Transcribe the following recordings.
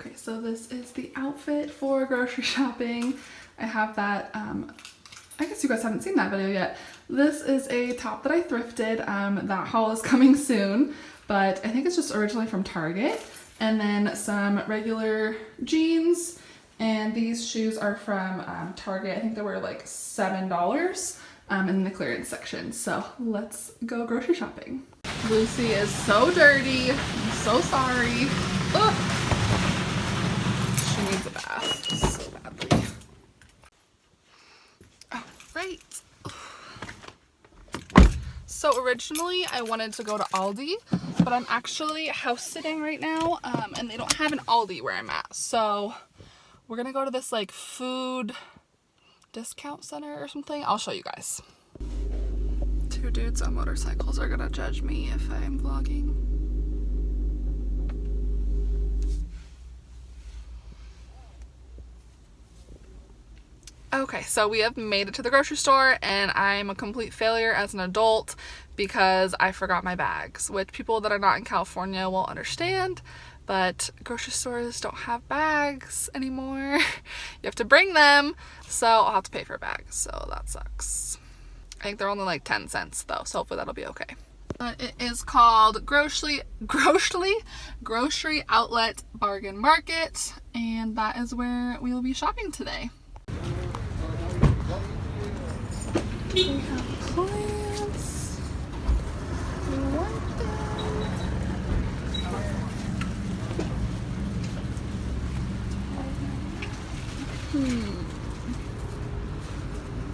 Okay, so this is the outfit for grocery shopping. I have that, I guess you guys haven't seen that video yet. This is a top that I thrifted. That haul is coming soon, but I think it's just originally from Target. And then some regular jeans, and these shoes are from Target. I think they were like $7 in the clearance section. So let's go grocery shopping. Lucy is so dirty. I'm so sorry. Ugh. She needs a bath so badly. Oh, right. So originally I wanted to go to Aldi, but I'm actually house sitting right now, and they don't have an Aldi where I'm at. So we're gonna go to this like food discount center or something. I'll show you guys. Two dudes on motorcycles are gonna judge me if I'm vlogging. Okay, so we have made it to the grocery store, and I'm a complete failure as an adult because I forgot my bags, which people that are not in California will understand, but grocery stores don't have bags anymore. You have to bring them, so I'll have to pay for a bag, so that sucks. I think they're only like 10 cents though, so hopefully that'll be okay. It is called Grocery Outlet Bargain Market, and that is where we will be shopping today. We have plants.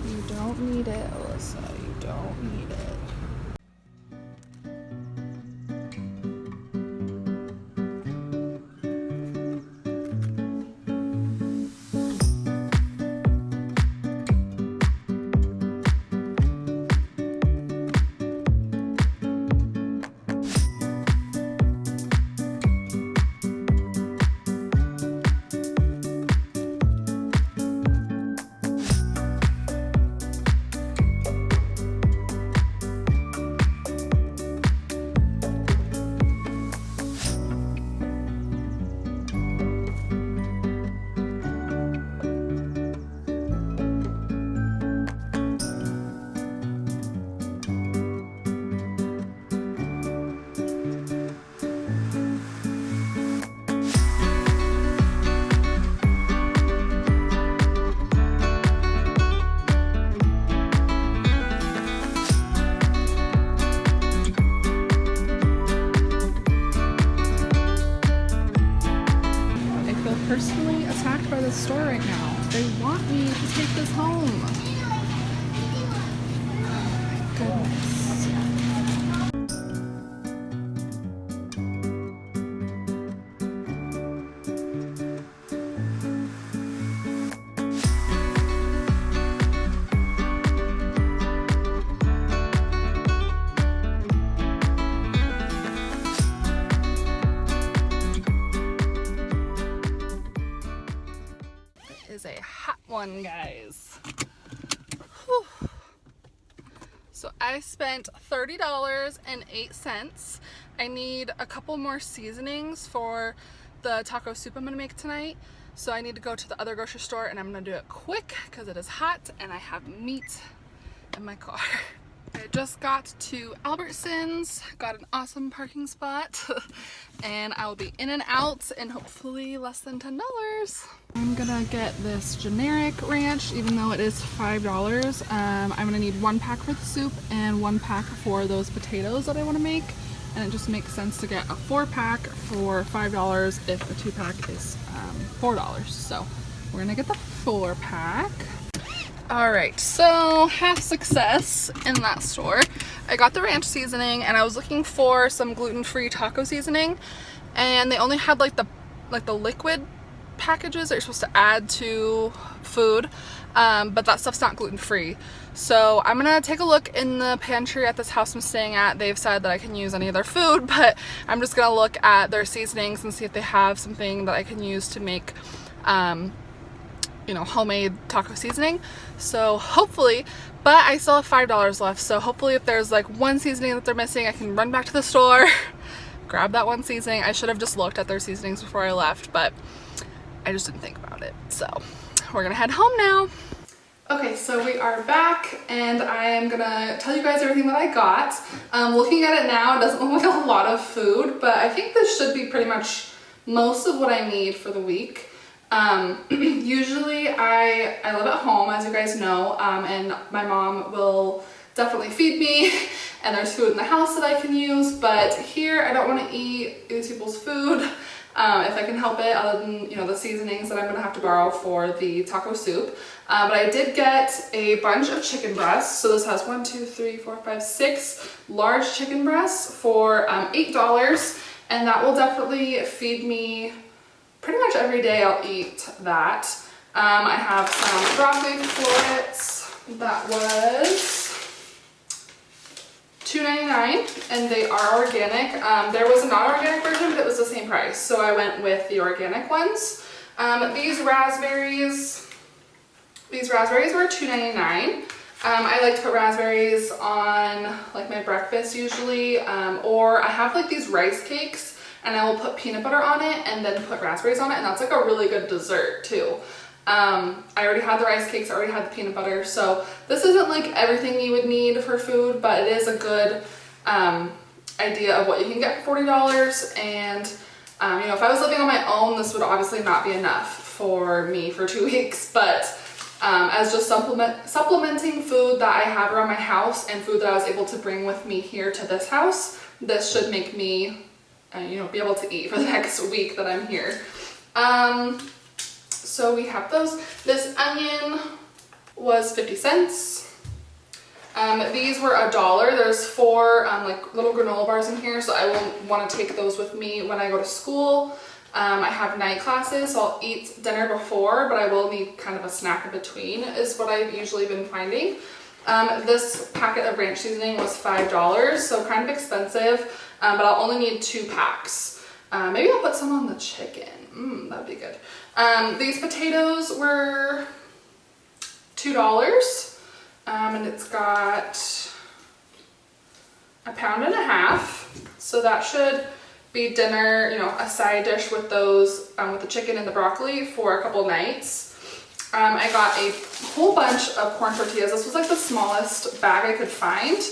You don't need it, Alyssa. You don't need it. Personally attacked by the store right now. They want me to take this home. Oh my goodness. Is a hot one, guys. Whew. So I spent $30.08. I need a couple more seasonings for the taco soup I'm gonna make tonight. So I need to go to the other grocery store, and I'm gonna do it quick because it is hot and I have meat in my car. I just got to Albertsons, got an awesome parking spot, and I will be in and out in hopefully less than $10. I'm gonna get this generic ranch, even though it is $5. I'm gonna need 1 pack for the soup and 1 pack for those potatoes that I want to make, and it just makes sense to get a 4-pack for $5 if a 2-pack is $4. So we're gonna get the 4-pack. Alright, so half success in that store. I got the ranch seasoning, and I was looking for some gluten-free taco seasoning, and they only had like the liquid packages that you're supposed to add to food, but that stuff's not gluten-free. So I'm gonna take a look in the pantry at this house I'm staying at. They've said that I can use any of their food, but I'm just gonna look at their seasonings and see if they have something that I can use to make you know, homemade taco seasoning. So hopefully, but I still have $5 left, so hopefully if there's like one seasoning that they're missing, I can run back to the store, grab that one seasoning. I should have just looked at their seasonings before I left, but I just didn't think about it. So we're gonna head home now. Okay, so we are back and I am gonna tell you guys everything that I got. Looking at it now, it doesn't look like a lot of food, but I think this should be pretty much most of what I need for the week. Usually I live at home, as you guys know, and my mom will definitely feed me and there's food in the house that I can use, but here I don't want to eat these people's food if I can help it, other than, you know, the seasonings that I'm gonna have to borrow for the taco soup. But I did get a bunch of chicken breasts. So this has 1, 2, 3, 4, 5, 6 large chicken breasts for $8, and that will definitely feed me pretty much every day. I'll eat that. I have some broccoli florets. That was $2.99 and they are organic. There was a non-organic version, but it was the same price, so I went with the organic ones. These raspberries were $2.99. I like to put raspberries on like my breakfast usually, or I have like these rice cakes and I will put peanut butter on it and then put raspberries on it, and that's like a really good dessert too. I already had the rice cakes, I already had the peanut butter, so this isn't like everything you would need for food, but it is a good idea of what you can get for $40. And you know, if I was living on my own, this would obviously not be enough for me for 2 weeks, but as just supplementing food that I have around my house and food that I was able to bring with me here to this house, this should make me you know, be able to eat for the next week that I'm here. So we have those. This onion was 50 cents. These were $1. There's 4 like little granola bars in here, so I will want to take those with me when I go to school. I have night classes, so I'll eat dinner before, but I will need kind of a snack in between, is what I've usually been finding. This packet of ranch seasoning was $5, so kind of expensive, but I'll only need 2 packs. Maybe I'll put some on the chicken. That'd be good. These potatoes were $2, and it's got 1.5 pounds, so that should be dinner, you know, a side dish with those, with the chicken and the broccoli for a couple nights. I got a whole bunch of corn tortillas. This was like the smallest bag I could find,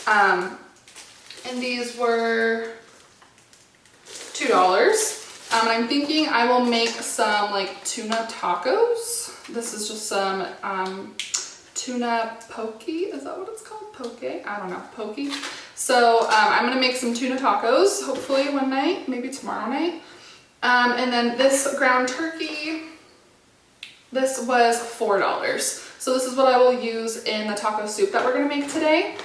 and these were $2. And I'm thinking I will make some like tuna tacos. This is just some tuna poke. Is that what it's called? Poke? I don't know. Poke. So I'm gonna make some tuna tacos, hopefully one night, maybe tomorrow night. And then this ground turkey, this was $4. So this is what I will use in the taco soup that we're gonna make today.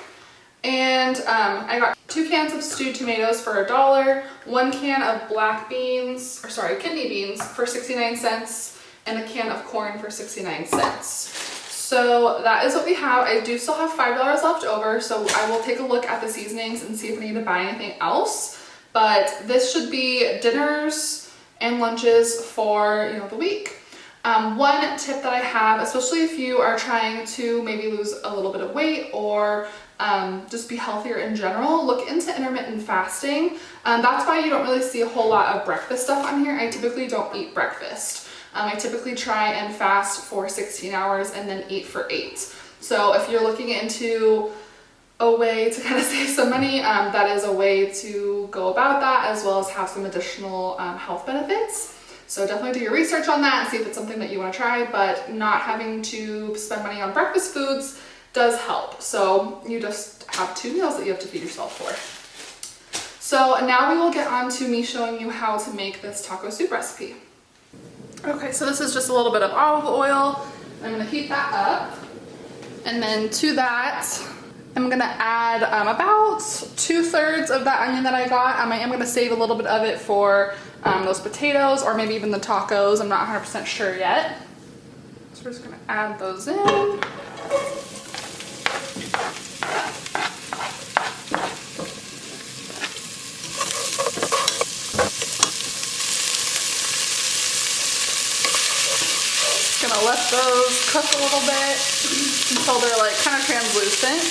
And I got 2 cans of stewed tomatoes for $1, 1 can of kidney beans for 69 cents, and a can of corn for 69 cents. So that is what we have. I do still have $5 left over, so I will take a look at the seasonings and see if I need to buy anything else. But this should be dinners and lunches for, you know, the week. One tip that I have, especially if you are trying to maybe lose a little bit of weight or just be healthier in general, look into intermittent fasting. That's why you don't really see a whole lot of breakfast stuff on here. I typically don't eat breakfast. I typically try and fast for 16 hours and then eat for 8. So if you're looking into a way to kind of save some money, that is a way to go about that, as well as have some additional health benefits. So definitely do your research on that and see if it's something that you want to try, but not having to spend money on breakfast foods does help. So you just have 2 meals that you have to feed yourself for. So now we will get on to me showing you how to make this taco soup recipe. Okay, so this is just a little bit of olive oil. I'm gonna heat that up. And then to that, I'm gonna add about 2/3 of that onion that I got. I am gonna save a little bit of it for those potatoes or maybe even the tacos. I'm not 100% sure yet. So we're just gonna add those in. Gonna let those cook a little bit until they're like kind of translucent.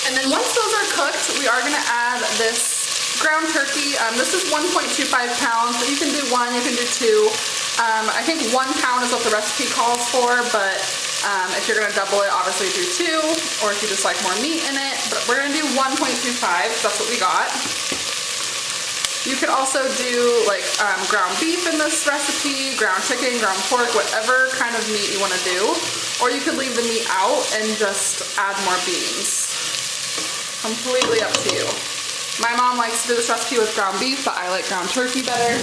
And then once those are cooked, we are gonna add this ground turkey. This is 1.25 pounds, but you can do one, you can do two. I think 1 pound is what the recipe calls for, but if you're gonna double it, obviously do two, or if you just like more meat in it. But we're gonna do 1.25, that's what we got. You could also do like ground beef in this recipe, ground chicken, ground pork, whatever kind of meat you wanna do. Or you could leave the meat out and just add more beans. Completely up to you. My mom likes to do this recipe with ground beef, but I like ground turkey better.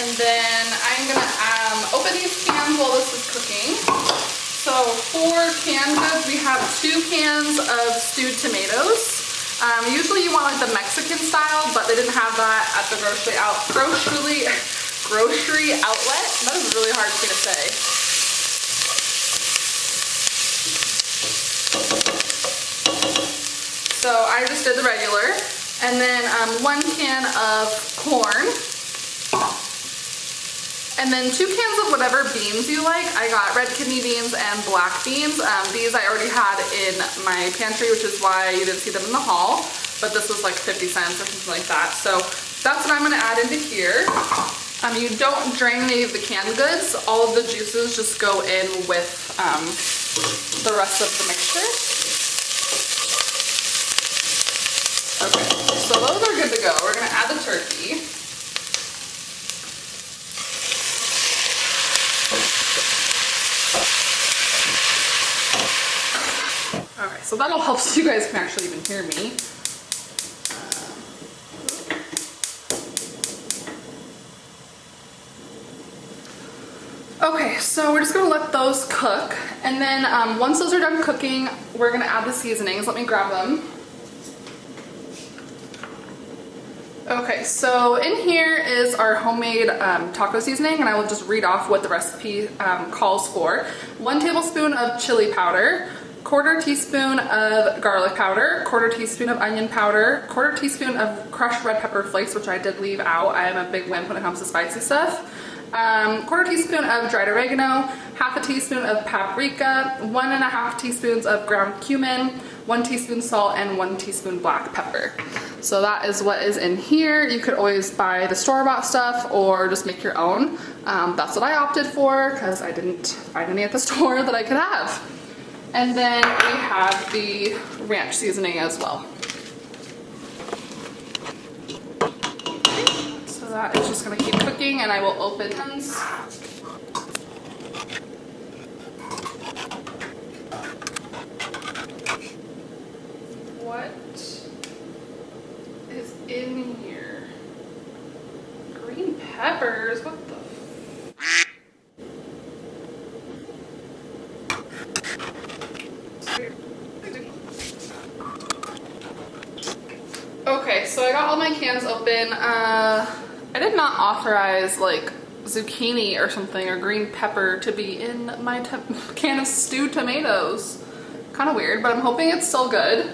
And then I'm gonna open these cans while this is cooking. So for canned goods, we have 2 cans of stewed tomatoes. Usually you want like the Mexican style, but they didn't have that at the grocery outlet. That is really hard for me to say. So I just did the regular, and then 1 can of corn, and then 2 cans of whatever beans you like. I got red kidney beans and black beans. These I already had in my pantry, which is why you didn't see them in the haul, but this was like 50 cents or something like that. So that's what I'm gonna add into here. You don't drain any of the canned goods. All of the juices just go in with the rest of the mixture. Okay, so those are good to go. We're gonna add the turkey. Okay, so that'll help so you guys can actually even hear me. Okay, so we're just gonna let those cook, and then once those are done cooking, we're gonna add the seasonings. Let me grab them. Okay, so in here is our homemade taco seasoning, and I will just read off what the recipe calls for. 1 tablespoon of chili powder, 1/4 teaspoon of garlic powder, 1/4 teaspoon of onion powder, 1/4 teaspoon of crushed red pepper flakes, which I did leave out. I am a big wimp when it comes to spicy stuff. 1/4 teaspoon of dried oregano, 1/2 teaspoon of paprika, 1.5 teaspoons of ground cumin, 1 teaspoon salt, and 1 teaspoon black pepper. So that is what is in here. You could always buy the store-bought stuff or just make your own. That's what I opted for because I didn't find any at the store that I could have. And then we have the ranch seasoning as well. So that is just gonna keep cooking, and I will open these. What is in here? Green peppers? What the? Okay, so I got all my cans open. I did not authorize like zucchini or something or green pepper to be in my can of stewed tomatoes. Kind of weird, but I'm hoping it's still good.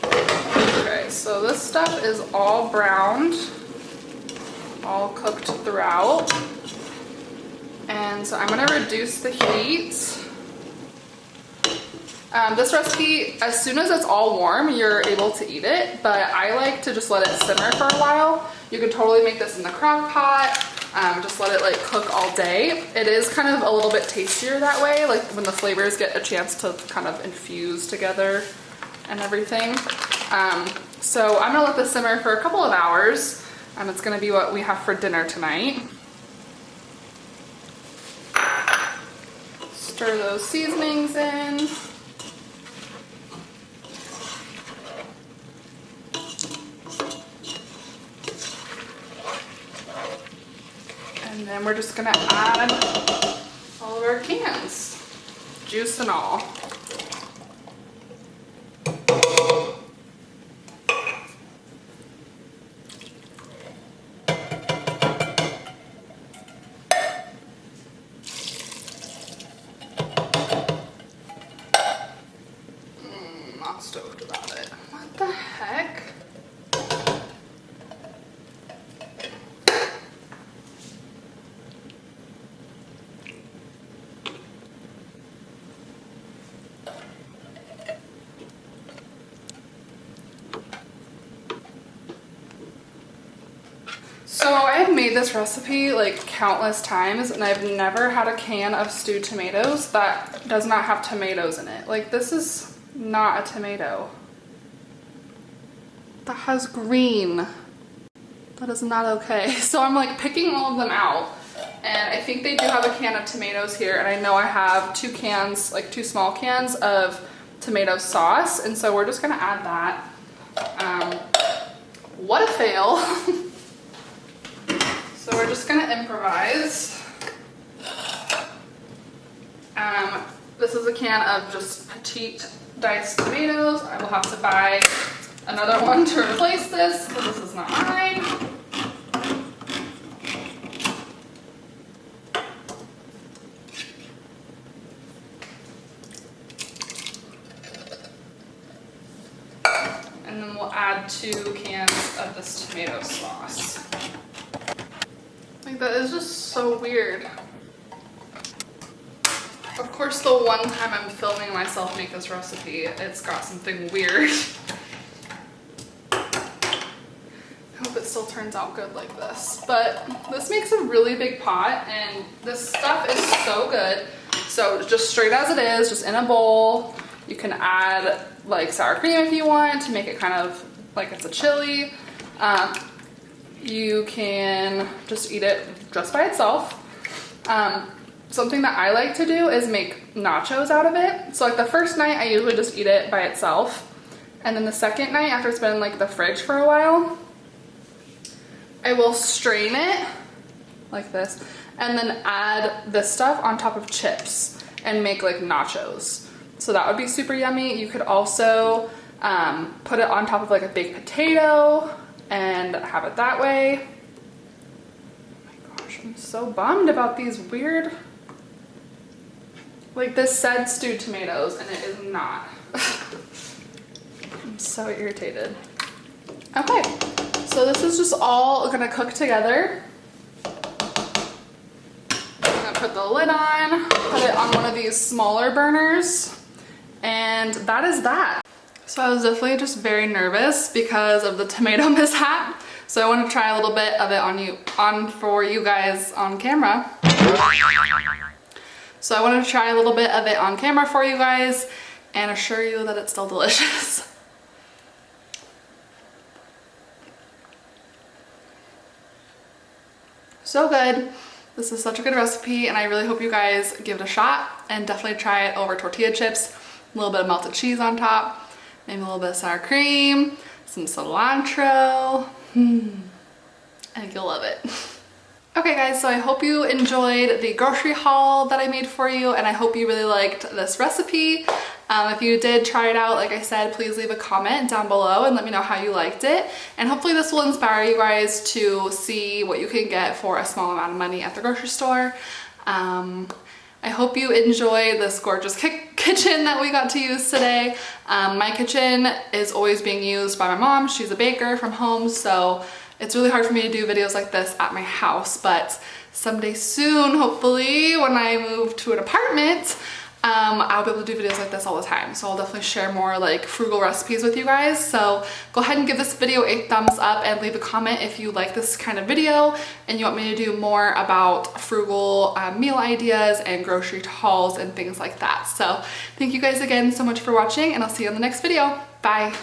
Okay, so this stuff is all browned, all cooked throughout. And so I'm gonna reduce the heat. This recipe, as soon as it's all warm, you're able to eat it, but I like to just let it simmer for a while. You could totally make this in the crock pot, just let it like cook all day. It is kind of a little bit tastier that way, like when the flavors get a chance to kind of infuse together and everything. So I'm gonna let this simmer for a couple of hours. It's gonna be what we have for dinner tonight. Stir those seasonings in. And then we're just gonna add all of our cans, juice and all. Not stoked about it. What the heck? So I have made this recipe like countless times and I've never had a can of stewed tomatoes that does not have tomatoes in it. Like, this is not a tomato. That has green. That is not okay. So I'm like picking all of them out, and I think they do have a can of tomatoes here, and I know I have 2 cans, like 2 small cans of tomato sauce, and so we're just gonna add that. What a fail. So we're just gonna improvise. This is a can of just petite diced tomatoes. I will have to buy another one to replace this, because this is not mine. And then we'll add 2 cans of this tomato sauce. Like, that is just so weird. Of course, the one time I'm filming myself make this recipe, it's got something weird. I hope it still turns out good like this. But this makes a really big pot, and this stuff is so good. So just straight as it is, just in a bowl. You can add like sour cream if you want to make it kind of like it's a chili. You can just eat it just by itself. Something that I like to do is make nachos out of it. So like the first night I usually just eat it by itself. And then the second night, after it's been in like the fridge for a while, I will strain it like this and then add this stuff on top of chips and make like nachos. So that would be super yummy. You could also put it on top of like a baked potato and have it that way. Oh my gosh, I'm so bummed about these weird, like this said stewed tomatoes and it is not. I'm so irritated. Okay, so this is just all gonna cook together. I'm gonna put the lid on, put it on one of these smaller burners, and that is that. So I was definitely just very nervous because of the tomato mishap. So I want to try a little bit of it on for you guys on camera. So I wanted to try a little bit of it on camera for you guys and assure you that it's still delicious. So good. This is such a good recipe, and I really hope you guys give it a shot and definitely try it over tortilla chips, a little bit of melted cheese on top, maybe a little bit of sour cream, some cilantro. I think you'll love it. Okay guys, so I hope you enjoyed the grocery haul that I made for you, and I hope you really liked this recipe. If you did try it out, like I said, please leave a comment down below and let me know how you liked it. And hopefully this will inspire you guys to see what you can get for a small amount of money at the grocery store. I hope you enjoy this gorgeous kitchen that we got to use today. My kitchen is always being used by my mom. She's a baker from home, so it's really hard for me to do videos like this at my house, but someday soon, hopefully, when I move to an apartment, I'll be able to do videos like this all the time. So I'll definitely share more like frugal recipes with you guys. So go ahead and give this video a thumbs up and leave a comment if you like this kind of video and you want me to do more about frugal meal ideas and grocery hauls and things like that. So thank you guys again so much for watching, and I'll see you in the next video. Bye.